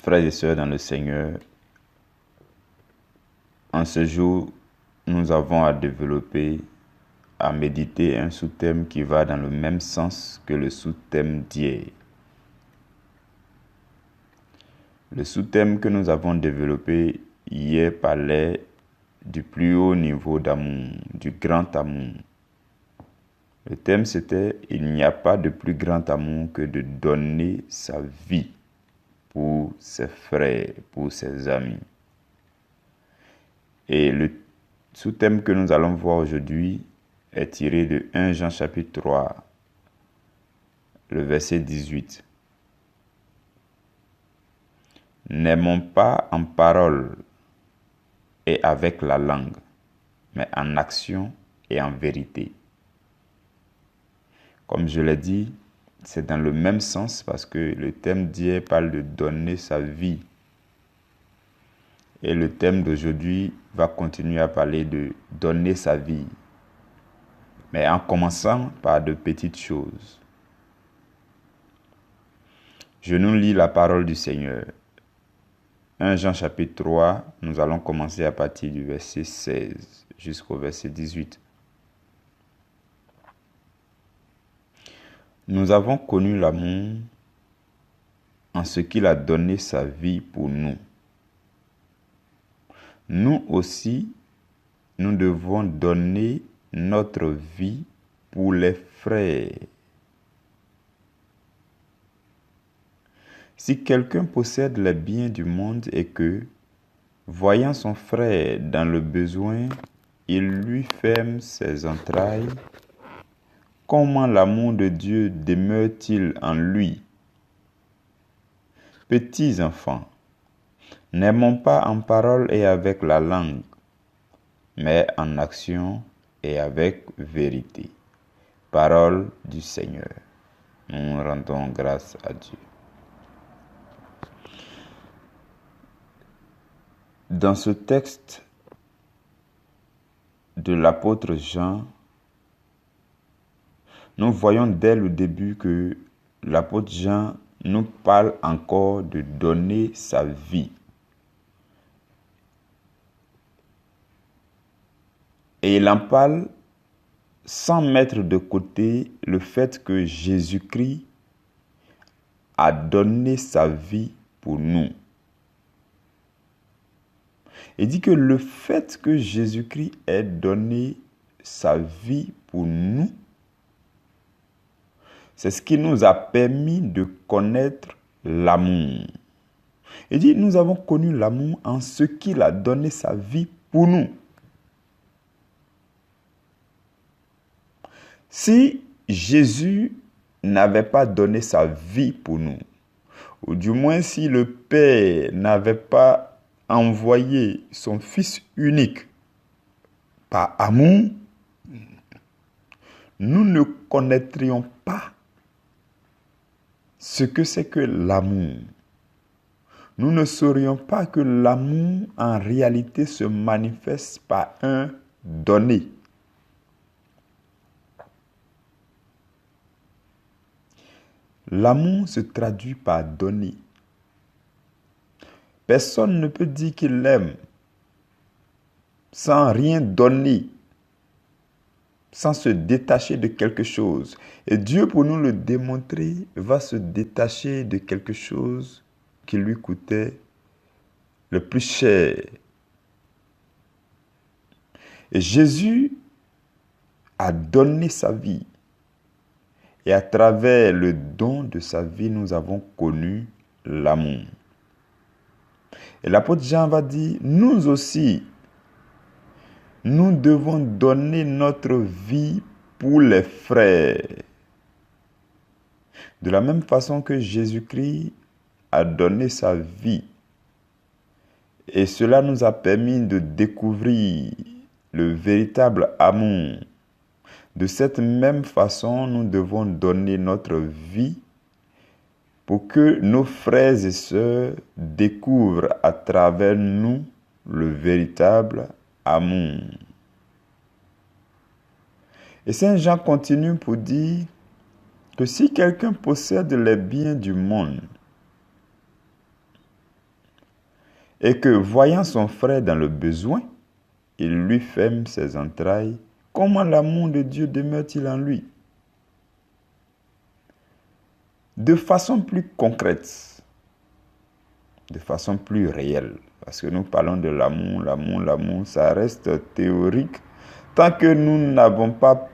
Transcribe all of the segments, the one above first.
Frères et sœurs dans le Seigneur, en ce jour, nous avons à développer, à méditer un sous-thème qui va dans le même sens que le sous-thème d'hier. Le sous-thème que nous avons développé hier parlait du plus haut niveau d'amour, du grand amour. Le thème c'était « Il n'y a pas de plus grand amour que de donner sa vie pour ses frères, pour ses amis. » Et le sous-thème que nous allons voir aujourd'hui est tiré de 1 Jean chapitre 3, le verset 18. N'aimons pas en parole et avec la langue, mais en action et en vérité. Comme je l'ai dit, c'est dans le même sens parce que le thème d'hier parle de donner sa vie. Et le thème d'aujourd'hui va continuer à parler de donner sa vie. Mais en commençant par de petites choses. Je nous lis la parole du Seigneur. 1 Jean chapitre 3, nous allons commencer à partir du verset 16 jusqu'au verset 18. Nous avons connu l'amour en ce qu'il a donné sa vie pour nous. Nous aussi, nous devons donner notre vie pour les frères. Si quelqu'un possède les biens du monde et que, voyant son frère dans le besoin, il lui ferme ses entrailles, comment l'amour de Dieu demeure-t-il en lui? Petits enfants, n'aimons pas en parole et avec la langue, mais en action et avec vérité. Parole du Seigneur. Nous rendons grâce à Dieu. Dans ce texte de l'apôtre Jean, nous voyons dès le début que l'apôtre Jean nous parle encore de donner sa vie. Et il en parle sans mettre de côté le fait que Jésus-Christ a donné sa vie pour nous. Il dit que le fait que Jésus-Christ ait donné sa vie pour nous, c'est ce qui nous a permis de connaître l'amour. Il dit, nous avons connu l'amour en ce qu'il a donné sa vie pour nous. Si Jésus n'avait pas donné sa vie pour nous, ou du moins si le Père n'avait pas envoyé son Fils unique par amour, nous ne connaîtrions pas ce que c'est que l'amour. Nous ne saurions pas que l'amour en réalité se manifeste par un donné. L'amour se traduit par donner. Personne ne peut dire qu'il l'aime sans rien donner, sans se détacher de quelque chose. Et Dieu, pour nous le démontrer, va se détacher de quelque chose qui lui coûtait le plus cher. Et Jésus a donné sa vie. Et à travers le don de sa vie, nous avons connu l'amour. Et l'apôtre Jean va dire, nous aussi, nous devons donner notre vie pour les frères. De la même façon que Jésus-Christ a donné sa vie. Et cela nous a permis de découvrir le véritable amour. De cette même façon, nous devons donner notre vie pour que nos frères et sœurs découvrent à travers nous le véritable amour. Et Saint Jean continue pour dire que si quelqu'un possède les biens du monde et que, voyant son frère dans le besoin, il lui ferme ses entrailles. Comment l'amour de Dieu demeure-t-il en lui? De façon plus concrète, de façon plus réelle, parce que nous parlons de l'amour, ça reste théorique. Tant que nous n'avons pas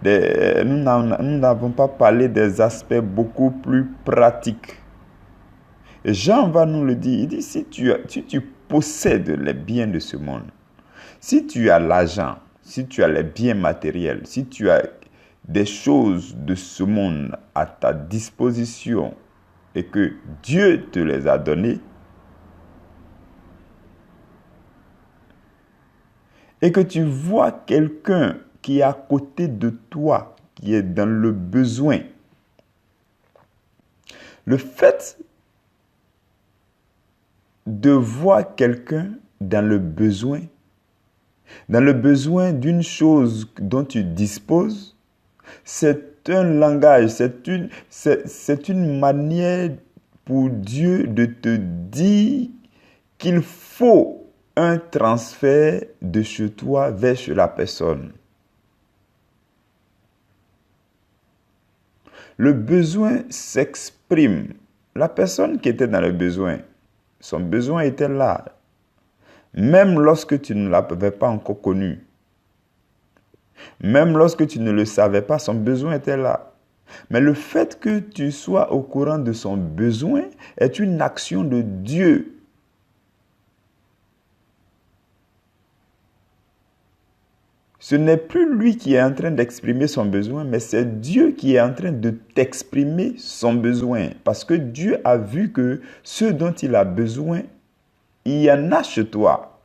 nous n'avons pas parlé des aspects beaucoup plus pratiques. Et Jean va nous le dire, il dit, si tu possèdes les biens de ce monde, si tu as l'argent, si tu as les biens matériels, si tu as des choses de ce monde à ta disposition et que Dieu te les a donnés, et que tu vois quelqu'un qui est à côté de toi, qui est dans le besoin, le fait de voir quelqu'un dans le besoin d'une chose dont tu disposes, c'est un langage, c'est une manière pour Dieu de te dire qu'il faut un transfert de chez toi vers chez la personne. Le besoin s'exprime. La personne qui était dans le besoin, son besoin était là. Même lorsque tu ne l'avais pas encore connu. Même lorsque tu ne le savais pas, son besoin était là. Mais le fait que tu sois au courant de son besoin est une action de Dieu. Ce n'est plus lui qui est en train d'exprimer son besoin, mais c'est Dieu qui est en train de t'exprimer son besoin. Parce que Dieu a vu que ce dont il a besoin, il y en a chez toi.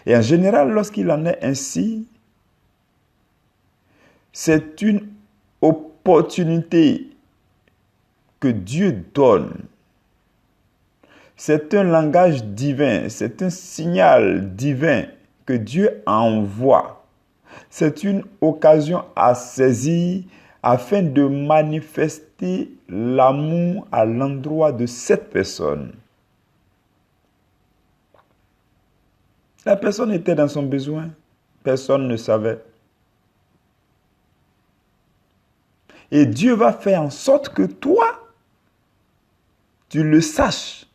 Et en général, lorsqu'il en est ainsi, c'est une opportunité que Dieu donne. C'est un langage divin, c'est un signal divin que Dieu envoie. C'est une occasion à saisir afin de manifester l'amour à l'endroit de cette personne. La personne était dans son besoin, personne ne savait. Et Dieu va faire en sorte que toi, tu le saches.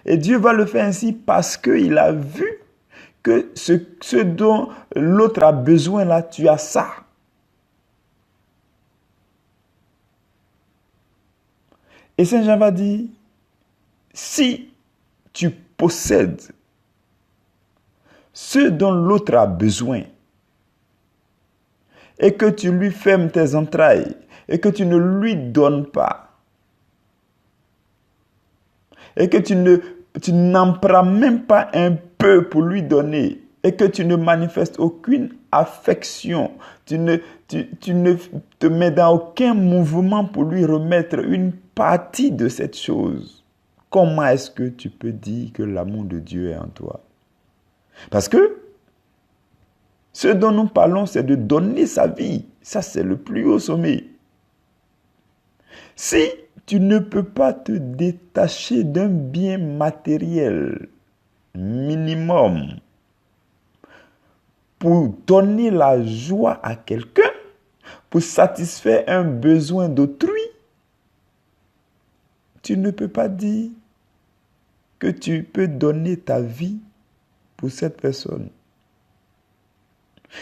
Et Dieu va le faire ainsi parce qu'il a vu que ce dont l'autre a besoin là, tu as ça. Et Saint Jean va dire, si tu possèdes ce dont l'autre a besoin et que tu lui fermes tes entrailles et que tu ne lui donnes pas et que tu n'en prends même pas un peu pour lui donner et que tu ne manifestes aucune affection, tu ne te mets dans aucun mouvement pour lui remettre une partie de cette chose, comment est-ce que tu peux dire que l'amour de Dieu est en toi? Parce que ce dont nous parlons, c'est de donner sa vie. Ça, c'est le plus haut sommet. Si tu ne peux pas te détacher d'un bien matériel minimum pour donner la joie à quelqu'un, pour satisfaire un besoin d'autrui, tu ne peux pas dire que tu peux donner ta vie pour cette personne.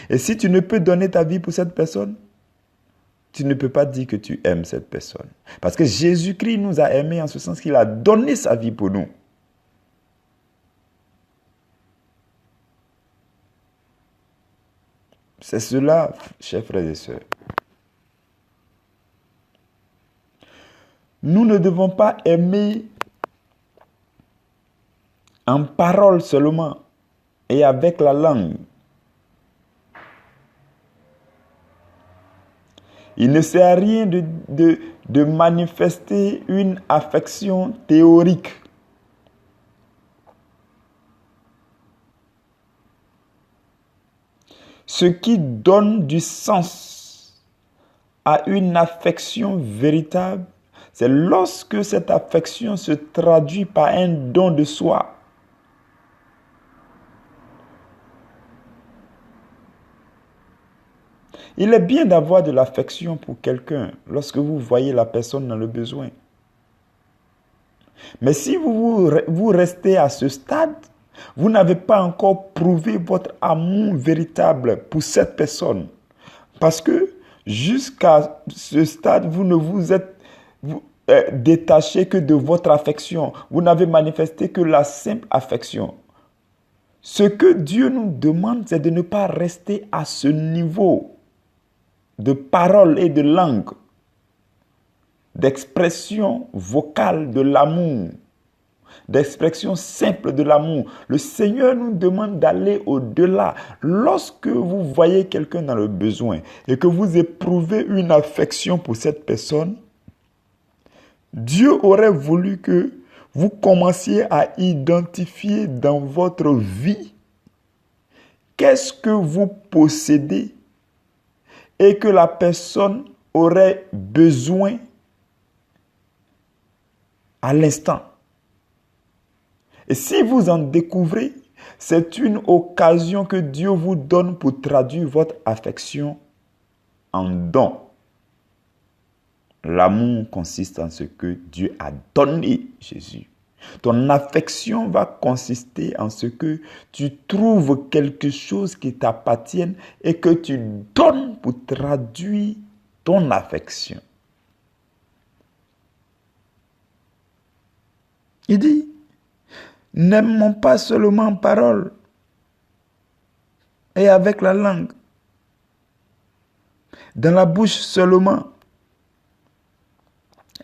Et si tu ne peux donner ta vie pour cette personne, tu ne peux pas dire que tu aimes cette personne. Parce que Jésus-Christ nous a aimés en ce sens qu'il a donné sa vie pour nous. C'est cela, chers frères et sœurs. Nous ne devons pas aimer en parole seulement et avec la langue. Il ne sert à rien de manifester une affection théorique. Ce qui donne du sens à une affection véritable, c'est lorsque cette affection se traduit par un don de soi. Il est bien d'avoir de l'affection pour quelqu'un lorsque vous voyez la personne dans le besoin. Mais si vous restez à ce stade, vous n'avez pas encore prouvé votre amour véritable pour cette personne. Parce que jusqu'à ce stade, vous ne vous êtes détaché que de votre affection. Vous n'avez manifesté que la simple affection. Ce que Dieu nous demande, c'est de ne pas rester à ce niveau de parole et de langue, d'expression vocale de l'amour, d'expression simple de l'amour. Le Seigneur nous demande d'aller au-delà. Lorsque vous voyez quelqu'un dans le besoin et que vous éprouvez une affection pour cette personne, Dieu aurait voulu que vous commenciez à identifier dans votre vie qu'est-ce que vous possédez et que la personne aurait besoin à l'instant. Et si vous en découvrez, c'est une occasion que Dieu vous donne pour traduire votre affection en don. L'amour consiste en ce que Dieu a donné Jésus. Ton affection va consister en ce que tu trouves quelque chose qui t'appartienne et que tu donnes pour traduire ton affection. Il dit, n'aimons pas seulement en parole et avec la langue, dans la bouche seulement,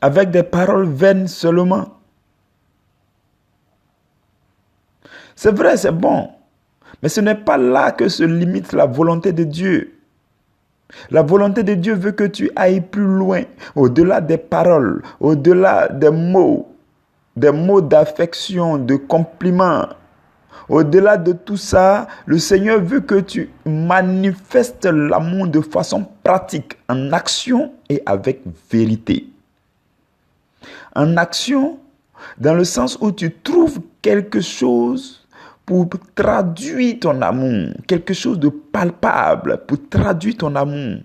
avec des paroles vaines seulement. C'est vrai, c'est bon, mais ce n'est pas là que se limite la volonté de Dieu. La volonté de Dieu veut que tu ailles plus loin, au-delà des paroles, au-delà des mots d'affection, de compliments. Au-delà de tout ça, le Seigneur veut que tu manifestes l'amour de façon pratique, en action et avec vérité. En action, dans le sens où tu trouves quelque chose pour traduire ton amour, quelque chose de palpable pour traduire ton amour.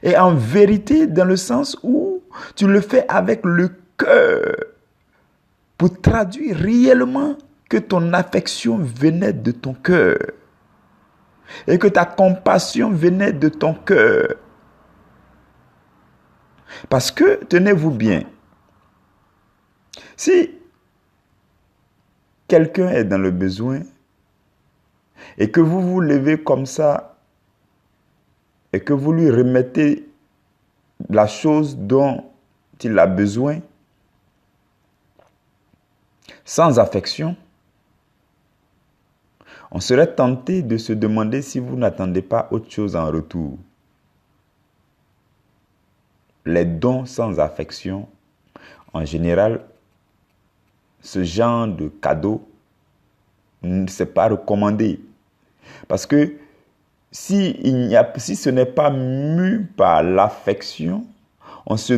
Et en vérité, dans le sens où tu le fais avec le cœur, pour traduire réellement que ton affection venait de ton cœur et que ta compassion venait de ton cœur. Parce que, tenez-vous bien, si quelqu'un est dans le besoin et que vous vous levez comme ça et que vous lui remettez la chose dont il a besoin, sans affection, on serait tenté de se demander si vous n'attendez pas autre chose en retour. Les dons sans affection, en général, ce genre de cadeau, ce n'est pas recommandé. Parce que si ce n'est pas mu par l'affection, on se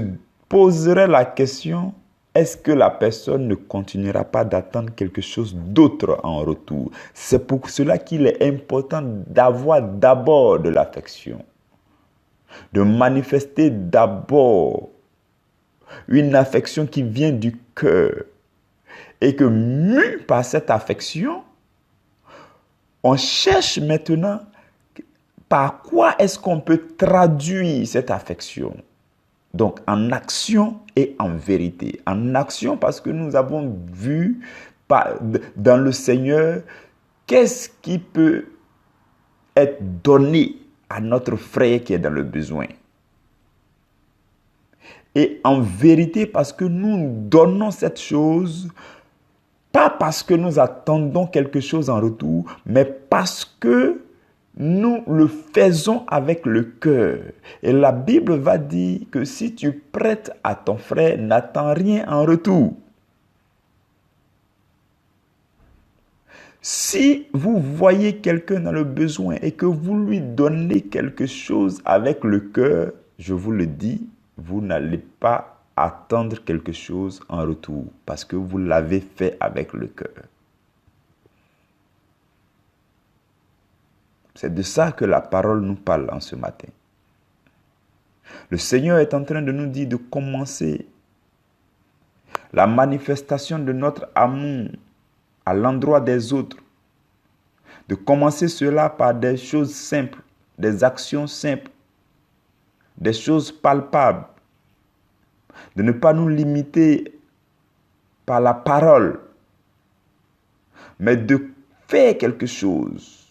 poserait la question, est-ce que la personne ne continuera pas d'attendre quelque chose d'autre en retour? C'est pour cela qu'il est important d'avoir d'abord de l'affection, de manifester d'abord une affection qui vient du cœur et que mu par cette affection, on cherche maintenant par quoi est-ce qu'on peut traduire cette affection. Donc, en action et en vérité. En action parce que nous avons vu dans le Seigneur qu'est-ce qui peut être donné à notre frère qui est dans le besoin. Et en vérité parce que nous donnons cette chose, pas parce que nous attendons quelque chose en retour, mais parce que nous le faisons avec le cœur. Et la Bible va dire que si tu prêtes à ton frère, n'attends rien en retour. Si vous voyez quelqu'un dans le besoin et que vous lui donnez quelque chose avec le cœur, je vous le dis, vous n'allez pas attendre quelque chose en retour parce que vous l'avez fait avec le cœur. C'est de ça que la parole nous parle en ce matin. Le Seigneur est en train de nous dire de commencer la manifestation de notre amour à l'endroit des autres. De commencer cela par des choses simples, des actions simples, des choses palpables. De ne pas nous limiter par la parole, mais de faire quelque chose.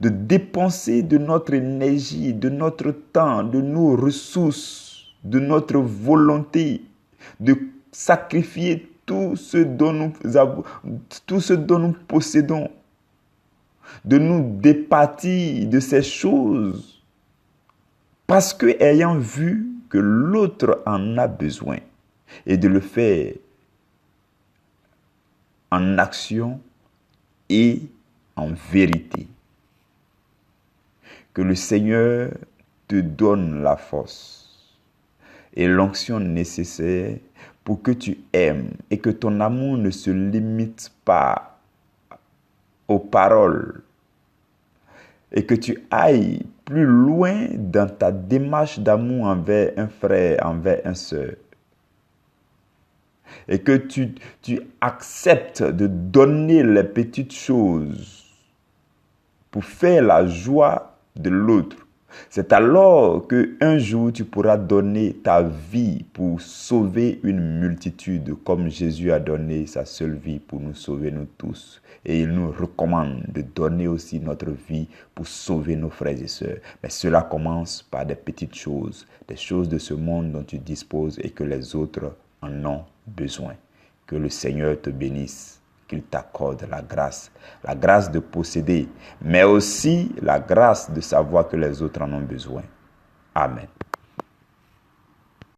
De dépenser de notre énergie, de notre temps, de nos ressources, de notre volonté, de sacrifier tout ce dont nous possédons, de nous départir de ces choses, parce que ayant vu que l'autre en a besoin, et de le faire en action et en vérité. Que le Seigneur te donne la force et l'onction nécessaire pour que tu aimes et que ton amour ne se limite pas aux paroles et que tu ailles plus loin dans ta démarche d'amour envers un frère, envers une sœur. Et que tu acceptes de donner les petites choses pour faire la joie de l'autre. C'est alors qu'un jour tu pourras donner ta vie pour sauver une multitude, comme Jésus a donné sa seule vie pour nous sauver nous tous. Et il nous recommande de donner aussi notre vie pour sauver nos frères et sœurs. Mais cela commence par des petites choses, des choses de ce monde dont tu disposes et que les autres en ont besoin. Que le Seigneur te bénisse, qu'il t'accorde la grâce de posséder, mais aussi la grâce de savoir que les autres en ont besoin. Amen.